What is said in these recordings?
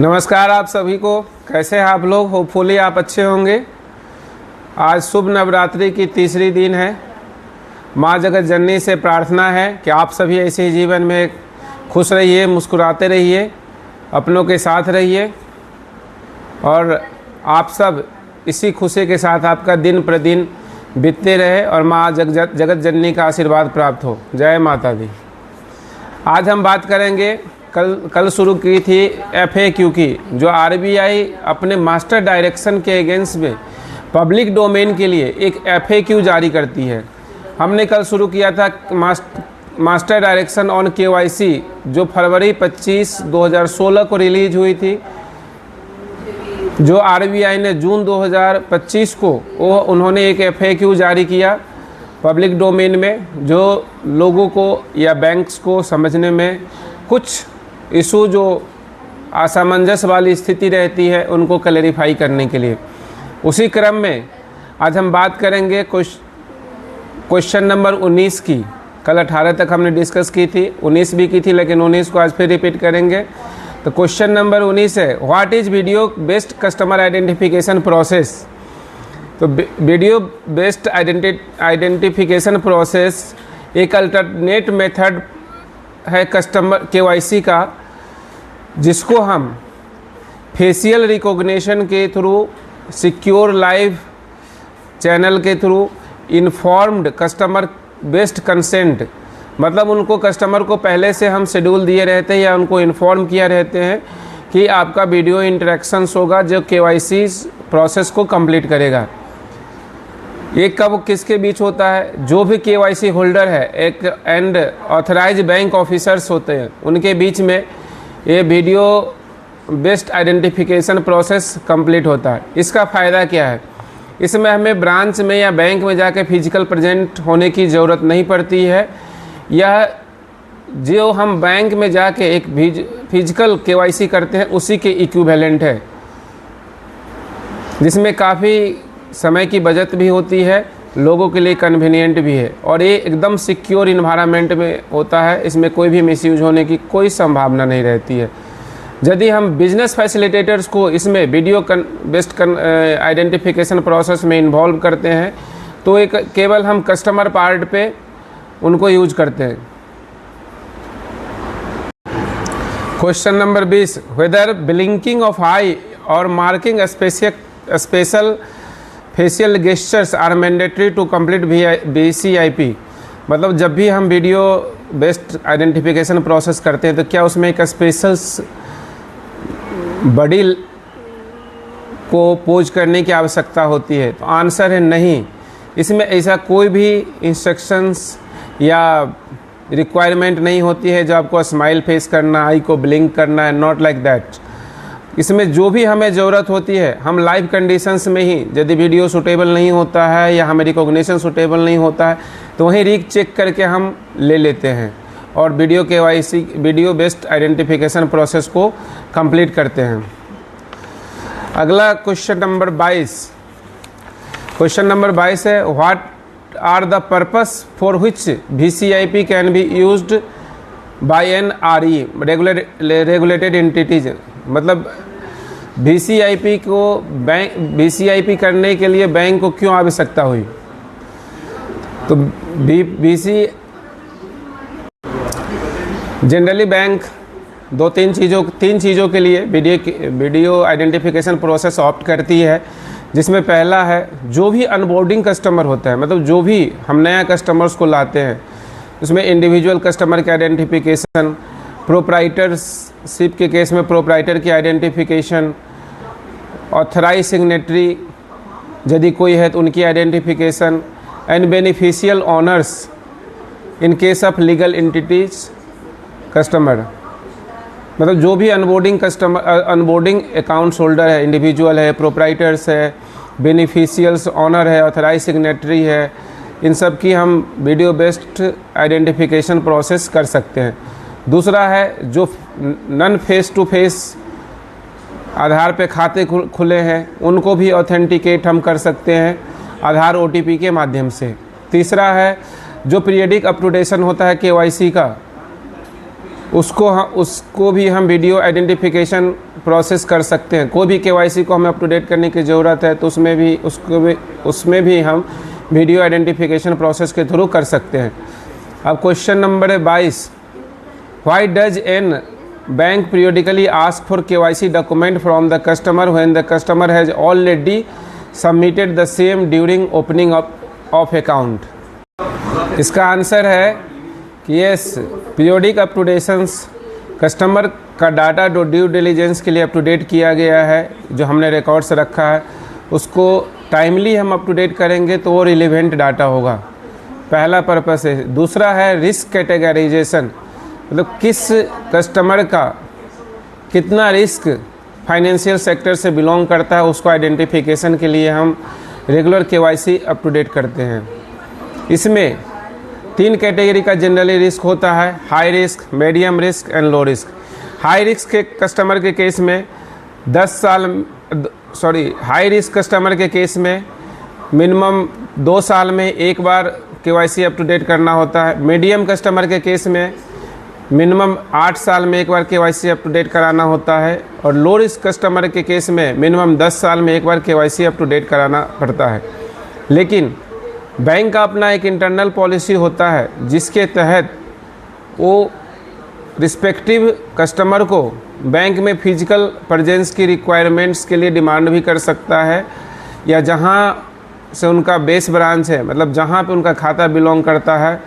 नमस्कार आप सभी को। कैसे हैं आप लोग? होपफुली आप अच्छे होंगे। आज शुभ नवरात्रि की तीसरी दिन है। माँ जगत जननी से प्रार्थना है कि आप सभी ऐसे ही जीवन में खुश रहिए, मुस्कुराते रहिए, अपनों के साथ रहिए और आप सब इसी खुशी के साथ आपका दिन प्रतिदिन बीतते रहे और माँ जगत जननी का आशीर्वाद प्राप्त हो। जय माता दी। आज हम बात करेंगे, कल शुरू की थी FAQ की, जो RBI अपने मास्टर डायरेक्शन के अगेंस्ट में पब्लिक डोमेन के लिए एक FAQ जारी करती है। हमने कल शुरू किया था मास्टर डायरेक्शन ऑन KYC, जो फरवरी 25, 2016 को रिलीज हुई थी, जो RBI ने जून 2025 को उन्होंने एक FAQ जारी किया पब्लिक डोमेन में, जो लोगों को या बैंक्स को समझने में कुछ इशू जो असमंजस वाली स्थिति रहती है उनको क्लैरिफाई करने के लिए। उसी क्रम में आज हम बात करेंगे क्वेश्चन नंबर 19 की। कल 18 तक हमने डिस्कस की थी, 19 भी की थी, लेकिन 19 को आज फिर रिपीट करेंगे। तो क्वेश्चन नंबर 19 है, what is video based customer identification process. तो वीडियो बेस्ड आइडेंटिफिकेशन प्रोसेस एक अल्टरनेट मेथड है कस्टमर KYC का, जिसको हम फेशियल रिकॉग्निशन के थ्रू, सिक्योर लाइव चैनल के through, informed customer based consent, मतलब उनको कस्टमर को पहले से हम शेड्यूल दिए रहते हैं या उनको इन्फॉर्म किया रहते हैं कि आपका वीडियो इंटरेक्शंस होगा जो KYC प्रोसेस को कंप्लीट करेगा। ये कब किसके बीच होता है? जो भी KYC होल्डर है एक एंड ऑथराइज बैंक ऑफिसर्स होते हैं, उनके बीच में ये video based identification process complete होता है। इसका फ़ायदा क्या है? इसमें हमें ब्रांच में या बैंक में जाके फिजिकल प्रेजेंट होने की ज़रूरत नहीं पड़ती है। यह जो हम बैंक में जाके एक फिजिकल KYC करते हैं उसी के इक्विवेलेंट है, जिसमें काफ़ी समय की बचत भी होती है, लोगों के लिए कन्वीनियंट भी है और ये एकदम सिक्योर इन्वायरमेंट में होता है। इसमें कोई भी मिसयूज होने की कोई संभावना नहीं रहती है। यदि हम बिजनेस फैसिलिटेटर्स को इसमें वीडियो बेस्ड आइडेंटिफिकेशन प्रोसेस में इन्वॉल्व करते हैं तो एक केवल हम कस्टमर पार्ट पे उनको यूज करते हैं। Question number 20, whether blinking of eye और marking special facial gestures are mandatory to complete VCIP। मतलब जब भी हम वीडियो बेस्ड आइडेंटिफिकेशन प्रोसेस करते हैं तो क्या उसमें एक स्पेशल बॉडी को पोज करने की आवश्यकता होती है? तो आंसर है नहीं। इसमें ऐसा कोई भी इंस्ट्रक्शंस या रिक्वायरमेंट नहीं होती है जो आपको स्माइल फेस करना, आई को ब्लिंक करना है, नॉट लाइक दैट। इसमें जो भी हमें ज़रूरत होती है, हम लाइव कंडीशंस में ही, यदि वीडियो सूटेबल नहीं होता है या हमें रिकॉग्निशन सूटेबल नहीं होता है तो वहीं रीक चेक करके हम ले लेते हैं और video KYC video based identification process को कंप्लीट करते हैं। अगला क्वेश्चन नंबर 22। क्वेश्चन नंबर 22 है, what are the purpose for which VCIP can be used by an RE regulated entities. मतलब VCIP को VCIP करने के लिए बैंक को क्यों आवश्यकता हुई? तो जनरली बैंक तीन चीज़ों के लिए वीडियो आइडेंटिफिकेशन प्रोसेस ऑप्ट करती है, जिसमें पहला है जो भी अनबोर्डिंग कस्टमर होता है, मतलब जो भी हम नया कस्टमर्स को लाते हैं, उसमें इंडिविजुअल कस्टमर के आइडेंटिफिकेशन, प्रोप्राइटरशिप के केस में प्रोप्राइटर की आइडेंटिफिकेशन, ऑथराइज सिग्नेटरी यदि कोई है तो उनकी identification, and beneficial honours in case of legal entities customer. मतलब जो भी अनबोर्डिंग अकाउंट्स होल्डर है, इंडिविजुअल है, प्रोप्राइटर्स है, बेनिफिशियल्स ऑनर है, ऑथराइज सिग्नेटरी है, इन सब की हम वीडियो बेस्ड आइडेंटिफिकेशन प्रोसेस कर सकते हैं। दूसरा है जो नन फेस टू फेस आधार पे खाते खुले हैं उनको भी ऑथेंटिकेट हम कर सकते हैं आधार OTP के माध्यम से। तीसरा है जो पीरियडिक अपटूडेशन होता है KYC का, उसको भी हम वीडियो आइडेंटिफिकेशन प्रोसेस कर सकते हैं। कोई भी केवाईसी को हमें अप टू डेट करने की ज़रूरत है तो उसमें भी हम वीडियो आइडेंटिफिकेशन प्रोसेस के थ्रू कर सकते हैं। अब question number 22, why does N bank periodically ask for KYC document from the customer when the customer has already submitted the same during opening of account? इसका आंसर है कि yes, periodic अपटूडेशंस customer का data जो due diligence के लिए up to date किया गया है, जो हमने रिकॉर्ड्स रखा है, उसको टाइमली हम अप टू डेट करेंगे तो वो रिलेवेंट डाटा होगा। पहला पर्पस है। दूसरा है रिस्क कैटेगराइजेशन, मतलब किस कस्टमर का कितना रिस्क फाइनेंशियल सेक्टर से बिलोंग करता है, उसको आइडेंटिफिकेशन के लिए हम regular KYC up to date करते हैं। इसमें 3 कैटेगरी का जनरली रिस्क होता है, high risk, medium risk and low risk. High risk के कस्टमर के केस में हाई रिस्क कस्टमर के केस में मिनिमम 2 साल में एक बार केवाईसी अप टू डेट करना होता है। मीडियम कस्टमर के केस में मिनिमम 8 साल में एक बार केवाईसी अप टू डेट कराना होता है, और लो रिस्क कस्टमर के केस में मिनिमम 10 साल में एक बार केवाईसी अप टू डेट कराना पड़ता है। लेकिन बैंक का अपना एक इंटरनल पॉलिसी होता है जिसके तहत वो रिस्पेक्टिव कस्टमर को बैंक में फिजिकल प्रेजेंस की रिक्वायरमेंट्स के लिए डिमांड भी कर सकता है, या जहाँ से उनका बेस ब्रांच है, मतलब जहाँ पे उनका खाता बिलोंग करता है,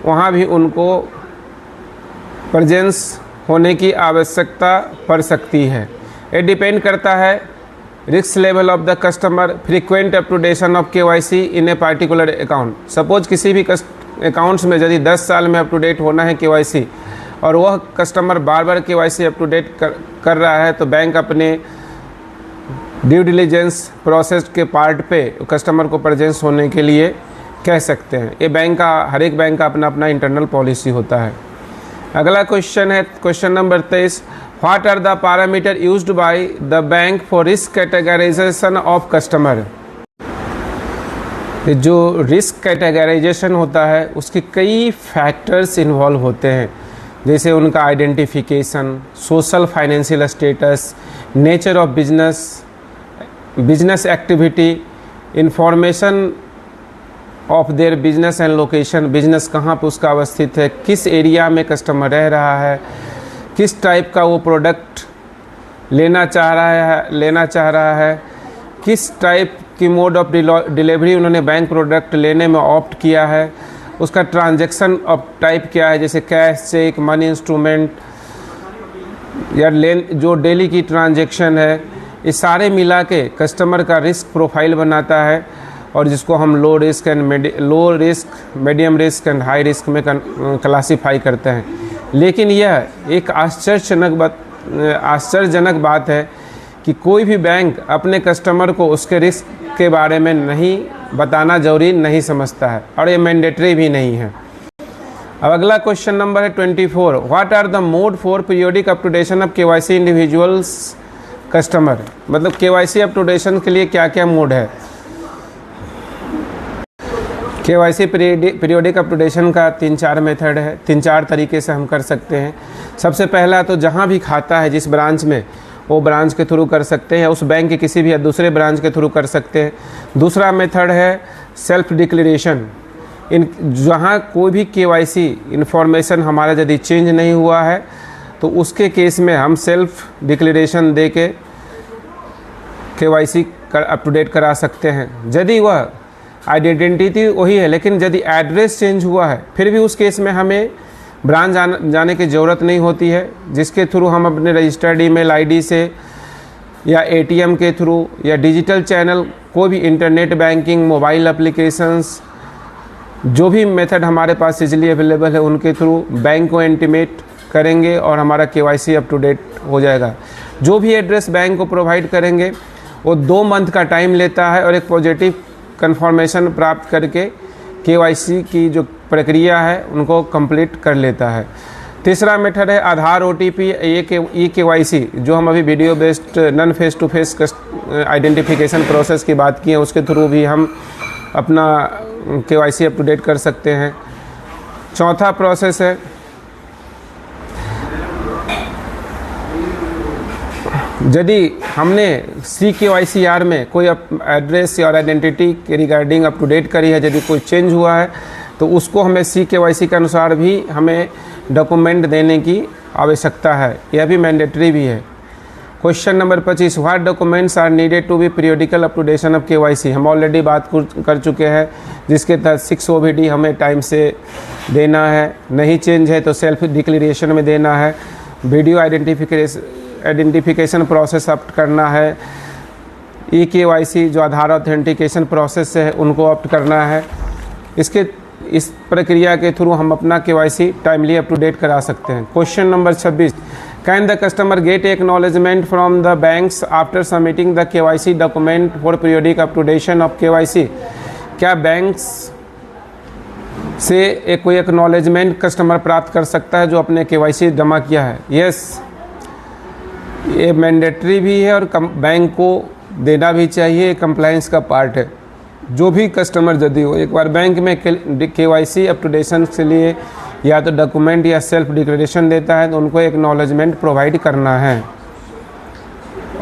वहाँ भी उनको प्रेजेंस होने की आवश्यकता पड़ सकती है। ये डिपेंड करता है risk level of the customer, frequent uptodation of KYC in a particular account. Suppose किसी भी अकाउंट्स में यदि 10 साल में अप टू डेट होना है केवाईसी, और वह कस्टमर बार बार केवाईसी अप टू डेट कर रहा है, तो बैंक अपने ड्यू डिलीजेंस प्रोसेस के पार्ट पे कस्टमर को प्रेजेंस होने के लिए कह सकते हैं। ये हर एक बैंक का अपना अपना इंटरनल पॉलिसी होता है। अगला क्वेश्चन है question number 23, what are the parameter used by the bank for risk categorization of customer? जो रिस्क कैटेगराइजेशन होता है उसके कई फैक्टर्स इन्वॉल्व होते हैं, जैसे उनका identification, social financial status, nature of business activity, information of their business and location, business कहाँ पे उसका अवस्थित है, किस एरिया में कस्टमर रह रहा है, किस टाइप का वो प्रोडक्ट लेना चाह रहा है, किस टाइप की मोड ऑफ डिलीवरी उन्होंने बैंक प्रोडक्ट लेने में ऑप्ट किया है, उसका ट्रांजैक्शन ऑफ टाइप क्या है, जैसे कैश, चेक, मनी इंस्ट्रूमेंट या जो डेली की ट्रांजैक्शन है। ये सारे मिला के कस्टमर का रिस्क प्रोफाइल बनाता है, और जिसको हम low risk, medium risk and high risk में क्लासीफाई करते हैं। लेकिन यह एक आश्चर्यजनक बात है कि कोई भी बैंक अपने कस्टमर को उसके रिस्क के बारे में नहीं बताना जरूरी नहीं समझता है, और ये मैंडेटरी भी नहीं है। अब अगला क्वेश्चन नंबर है 24, what are the mode for periodic uptodation of KYC individuals customer? मतलब केवाईसी अपटूडेशन के लिए क्या क्या मोड है। केवाईसी पीरियोडिक अपटूडेशन का 3-4 मेथड है, 3-4 तरीके से हम कर सकते हैं। सबसे पहला तो जहाँ भी खाता है जिस ब्रांच में, वो ब्रांच के थ्रू कर सकते हैं, उस बैंक के किसी भी दूसरे ब्रांच के थ्रू कर सकते हैं। दूसरा मेथड है सेल्फ डिक्लेरेशन। जहाँ कोई भी केवाईसी इन्फॉर्मेशन हमारा यदि चेंज नहीं हुआ है तो उसके केस में हम सेल्फ डिक्लेरेशन दे के केवाईसी अप टू डेट करा सकते हैं। यदि वह आइडेंटिटी वही है लेकिन यदि एड्रेस चेंज हुआ है, फिर भी उस केस में हमें ब्रांच जाने की ज़रूरत नहीं होती है, जिसके थ्रू हम अपने रजिस्टर्ड ईमेल आईडी से या एटीएम के थ्रू या डिजिटल चैनल, कोई भी इंटरनेट बैंकिंग, मोबाइल एप्लीकेशंस, जो भी मेथड हमारे पास इजीली अवेलेबल है उनके थ्रू बैंक को इंटीमेट करेंगे और हमारा केवाईसी अप टू डेट हो जाएगा। जो भी एड्रेस बैंक को प्रोवाइड करेंगे वो 2 मंथ का टाइम लेता है और एक पॉजिटिव कंफर्मेशन प्राप्त करके केवाईसी की जो प्रक्रिया है उनको कंप्लीट कर लेता है। तीसरा मेथड है आधार ओटीपी ई केवाईसी, जो हम अभी video based non face to face identification process की बात की है, उसके थ्रू भी हम अपना केवाईसी अप टू डेट कर सकते हैं। चौथा प्रोसेस है यदि हमने CKYCR में कोई एड्रेस और आइडेंटिटी के रिगार्डिंग अप टू डेट करी है, यदि कोई चेंज हुआ है तो उसको हमें CKYC के अनुसार भी हमें डॉक्यूमेंट देने की आवश्यकता है, यह भी मैंडेटरी भी है। Question number 25, what documents are needed to be periodical uptodation of KYC। हम ऑलरेडी बात कर चुके हैं, जिसके तहत 6 OBD हमें टाइम से देना है, नहीं चेंज है तो सेल्फ डिक्लेरेशन में देना है, वीडियो आइडेंटिफिकेशन प्रोसेस ऑप्ट करना है, EKYC जो आधार ऑथेंटिकेशन प्रोसेस है उनको ऑप्ट करना है। इस प्रक्रिया के थ्रू हम अपना KYC timely up to date करा सकते हैं। Question number 26, can the customer get acknowledgement from the banks after submitting the KYC document for periodic uptodation of KYC। क्या बैंक्स से कोई एक्नॉलेजमेंट कस्टमर प्राप्त कर सकता है जो अपने KYC जमा किया है? यस, ये मैंडेटरी भी है और बैंक को देना भी चाहिए, कंप्लायंस का पार्ट है। जो भी कस्टमर यदि हो एक बार बैंक में KYC अपटूडेशन के लिए या तो डॉक्यूमेंट या सेल्फ डिक्लेरेशन देता है तो उनको एक्नॉलेजमेंट प्रोवाइड करना है,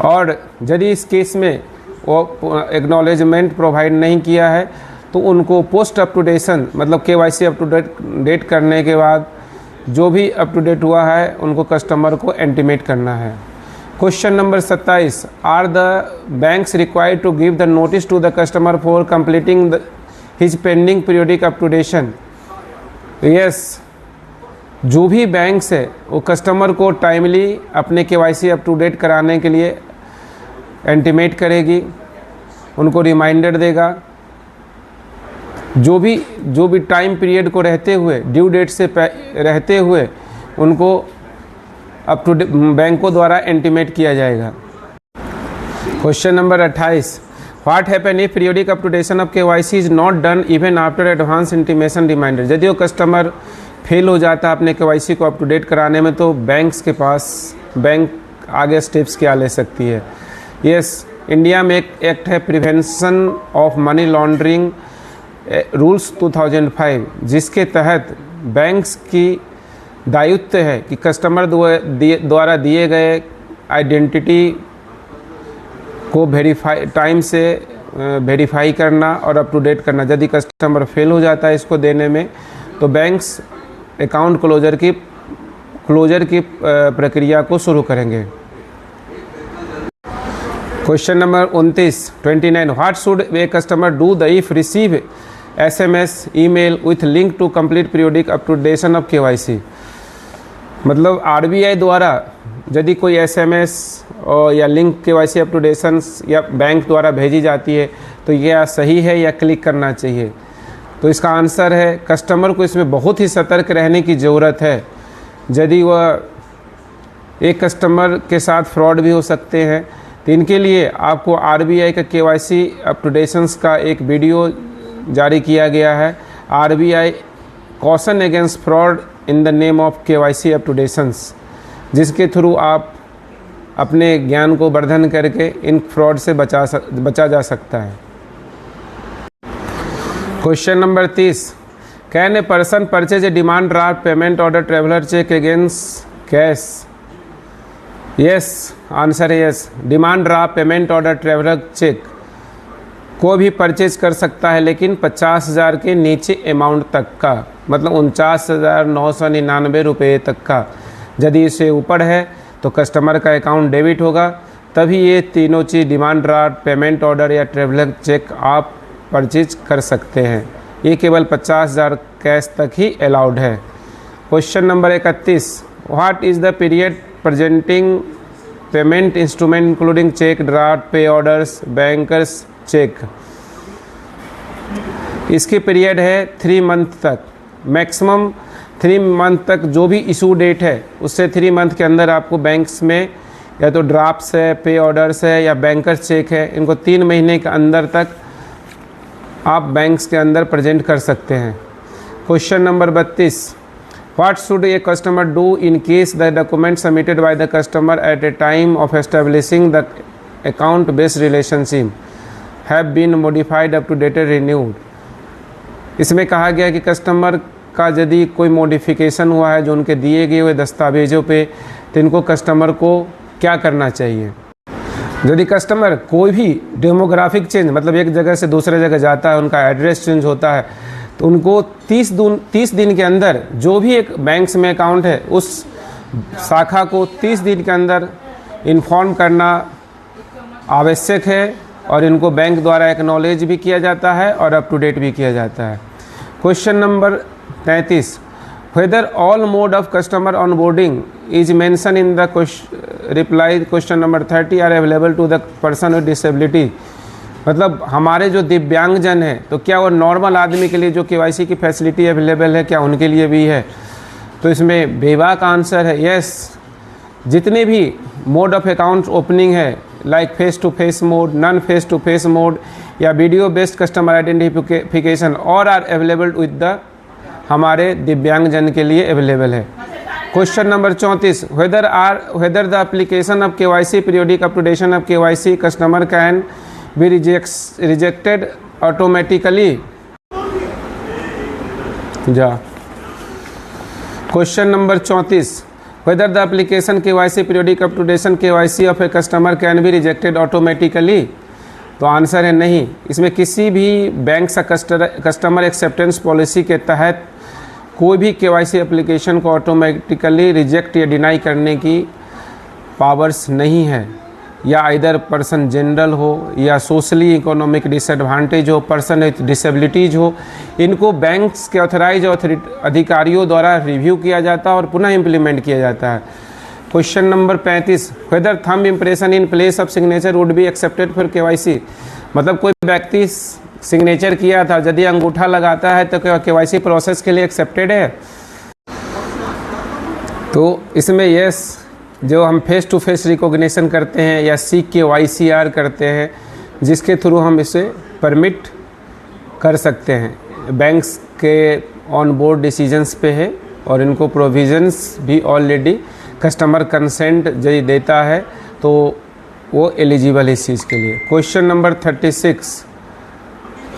और यदि इस केस में वो एक्नॉलेजमेंट प्रोवाइड नहीं किया है तो उनको पोस्ट अपटूडेशन मतलब KYC अप टू डेट करने के बाद जो भी अप टू डेट हुआ है उनको कस्टमर को इंटीमेट करना है। Question number 27, are the banks required to give the notice to the customer for completing his pending periodic uptodation. Yes, जो भी बैंक्स है वो कस्टमर को टाइमली अपने KYC अप टू डेट कराने के लिए इंटीमेट करेगी, उनको रिमाइंडर देगा। जो भी टाइम पीरियड को रहते हुए, ड्यू डेट से रहते हुए उनको अप टू डेट बैंकों द्वारा इंटीमेट किया जाएगा। Question number 28, what happen if periodic uptodation of KYC is not done even after advance intimation reminder. यदि वो कस्टमर फेल हो जाता है अपने KYC को अप टू डेट कराने में तो बैंक आगे स्टेप्स क्या ले सकती है? यस, इंडिया में एक एक्ट है prevention of money laundering rules 2005, जिसके तहत बैंक्स की दायित्व है कि कस्टमर द्वारा दिए गए आइडेंटिटी को टाइम से वेरीफाई करना और अप टू डेट करना। यदि कस्टमर फेल हो जाता है इसको देने में तो बैंक्स अकाउंट क्लोजर की प्रक्रिया को शुरू करेंगे। Question number 29, what should a customer do the if receive SMS email with link to complete periodic uptodation of KYC। मतलब RBI द्वारा यदि कोई SMS या लिंक KYC अपटूडेशन या बैंक द्वारा भेजी जाती है तो यह सही है या क्लिक करना चाहिए? तो इसका आंसर है कस्टमर को इसमें बहुत ही सतर्क रहने की ज़रूरत है। यदि वह एक कस्टमर के साथ फ्रॉड भी हो सकते हैं तो इनके लिए आपको RBI का KYC अपटूडेशंस का एक वीडियो जारी किया गया है, RBI caution against fraud in the name of KYC अपटूडेशंस, जिसके थ्रू आप अपने ज्ञान को वर्धन करके इन फ्रॉड से बचा जा सकता है। Question number 30, can a person purchase a demand draft payment order traveller cheque against cash? Yes, answer है yes. Demand draft payment order traveller cheque को भी परचेज कर सकता है, लेकिन 50,000 के नीचे अमाउंट तक का, मतलब 49,999 रुपये तक का। यदि इससे ऊपर है तो कस्टमर का अकाउंट डेबिट होगा, तभी ये तीनों चीज़ डिमांड ड्राफ्ट, पेमेंट ऑर्डर या ट्रेवलर चेक आप परचेज कर सकते हैं। ये केवल 50,000 कैश तक ही अलाउड है। Question number 31, what is the period presenting payment instrument including cheque, draft, pay orders, bankers cheque? इसकी पीरियड है 3 मंथ तक, मैक्सिमम 3 मंथ तक। जो भी इशू डेट है उससे 3 मंथ के अंदर आपको बैंक्स में या तो ड्राफ्ट्स है, पे ऑर्डर्स है या बैंकर्स चेक है, इनको 3 महीने के अंदर तक आप बैंक्स के अंदर प्रेजेंट कर सकते हैं। Question number 32, what should a customer do in case the document submitted by the customer at a time of establishing the account based relationship have been modified up to date renewed? इसमें कहा गया कि customer का यदि कोई modification हुआ है जो उनके दिए गए हुए दस्तावेज़ों पे, तो इनको कस्टमर को क्या करना चाहिए? यदि कस्टमर कोई भी डेमोग्राफिक चेंज मतलब एक जगह से दूसरे जगह जाता है, उनका एड्रेस चेंज होता है, तो उनको 30 दिन के अंदर जो भी एक बैंक्स में अकाउंट है उस शाखा को 30 दिन के अंदर इन्फॉर्म करना आवश्यक है और इनको बैंक द्वारा एक्नॉलेज भी किया जाता है और अप टू डेट भी किया जाता है। Question number 33, whether all mode of customer onboarding is mention in the reply question number 30 are available to the person with disability. मतलब हमारे जो दिव्यांगजन है तो क्या वो नॉर्मल आदमी के लिए जो केवाईसी की फैसिलिटी अवेलेबल है क्या उनके लिए भी है? तो इसमें बेबाक आंसर है यस। जितने भी मोड ऑफ अकाउंट ओपनिंग है like face to face mode, non face to face mode या वीडियो बेस्ड कस्टमर आइडेंटिफिकेशन और आर अवेलेबल विद द हमारे दिव्यांगजन के लिए अवेलेबल है। Question number 34, whether the application of KYC periodic updation of KYC customer can be rejected automatically. जा question number 34, whether the application KYC periodic updation KYC of a customer can be rejected automatically. तो answer है नहीं। इसमें किसी भी bank से customer acceptance policy के तहत कोई भी केवाईसी एप्लीकेशन को ऑटोमेटिकली रिजेक्ट या डिनाई करने की पावर्स नहीं है। या इधर पर्सन जनरल हो या सोशली इकोनॉमिक डिसएडवांटेज हो, पर्सन विथ डिसेबिलिटीज हो, इनको बैंक्स के ऑथराइज अधिकारियों द्वारा रिव्यू किया जाता है और पुनः इम्प्लीमेंट किया जाता है। Question number 35, whether thumb impression in place of signature would be accepted for KYC. मतलब कोई व्यक्ति सिग्नेचर किया था, यदि अंगूठा लगाता है तो क्या केवाईसी प्रोसेस के लिए एक्सेप्टेड है? तो इसमें यस, जो हम फेस टू फेस रिकॉग्निशन करते हैं या CKYCR करते हैं जिसके थ्रू हम इसे परमिट कर सकते हैं, बैंक्स के ऑन बोर्ड डिसीजंस पे है और इनको प्रोविजंस भी ऑलरेडी कस्टमर कंसेंट यदि देता है तो वो एलिजिबल है इस चीज़ के लिए। Question number 36,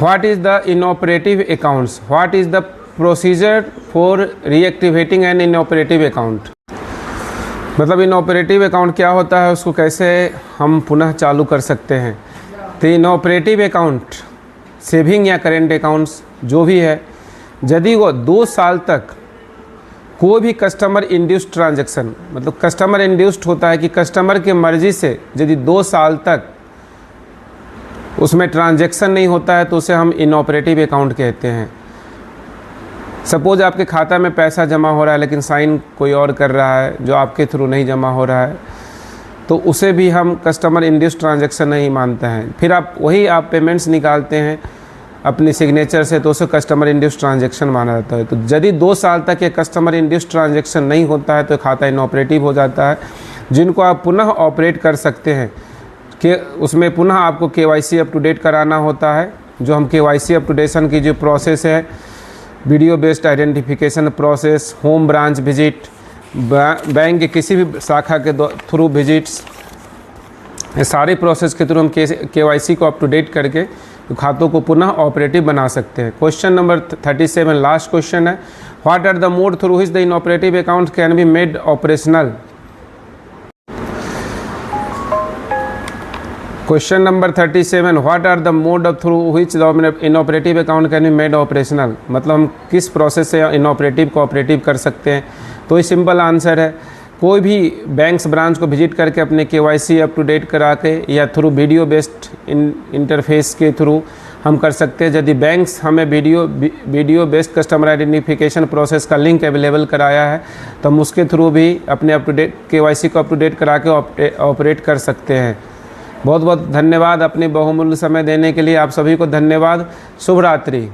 what is the inoperative accounts, what is the procedure for reactivating an inoperative account. मतलब इनऑपरेटिव अकाउंट क्या होता है, उसको कैसे हम पुनः चालू कर सकते हैं। तो इनऑपरेटिव अकाउंट सेविंग या करेंट अकाउंट्स जो भी है, यदि वो 2 साल तक कोई भी कस्टमर इंड्यूस्ड ट्रांजैक्शन, मतलब कस्टमर इंड्यूस्ड होता है कि कस्टमर के मर्जी से यदि 2 साल तक उसमें ट्रांजैक्शन नहीं होता है तो उसे हम इनऑपरेटिव अकाउंट कहते हैं। सपोज आपके खाता में पैसा जमा हो रहा है लेकिन साइन कोई और कर रहा है जो आपके थ्रू नहीं जमा हो रहा है, तो उसे भी हम कस्टमर इंड्यूस्ड ट्रांजैक्शन नहीं मानते हैं। फिर आप पेमेंट्स निकालते हैं अपनी सिग्नेचर से तो उसे कस्टमर इंड्यूस्ड ट्रांजैक्शन माना जाता है। तो यदि 2 साल तक ये कस्टमर इंड्यूस्ड ट्रांजैक्शन नहीं होता है तो खाता इनऑपरेटिव हो जाता है, जिनको आप पुनः ऑपरेट कर सकते हैं कि उसमें पुनः आपको KYC अप टू डेट कराना होता है। जो हम KYC अपटूडेशन की जो प्रोसेस है, video based identification process, home branch visit, bank के किसी भी शाखा के थ्रू विजिट्स, ये सारे प्रोसेस के थ्रू हम KYC को अप टू डेट करके खातों को पुनः ऑपरेटिव बना सकते हैं। क्वेश्चन नंबर 37 लास्ट क्वेश्चन है, what are the mode through which the inoperative account can be made operational. Question number 37, what are the mode of through which the inoperative account can be made operational. मतलब हम किस process से inoperative co operative कर सकते हैं। तो ये simple answer है, कोई भी बैंक्स ब्रांच को विजिट करके अपने KYC अप टू डेट करा के या थ्रू वीडियो बेस्ड इंटरफेस के थ्रू हम कर सकते हैं। यदि बैंक्स हमें video based customer identification process का लिंक अवेलेबल कराया है तो हम उसके थ्रू भी अपने अप टू डेट KYC को अप टू डेट करा के ऑपरेट कर सकते हैं। बहुत बहुत धन्यवाद अपने बहुमूल्य समय देने के लिए। आप सभी को धन्यवाद। शुभ रात्रि।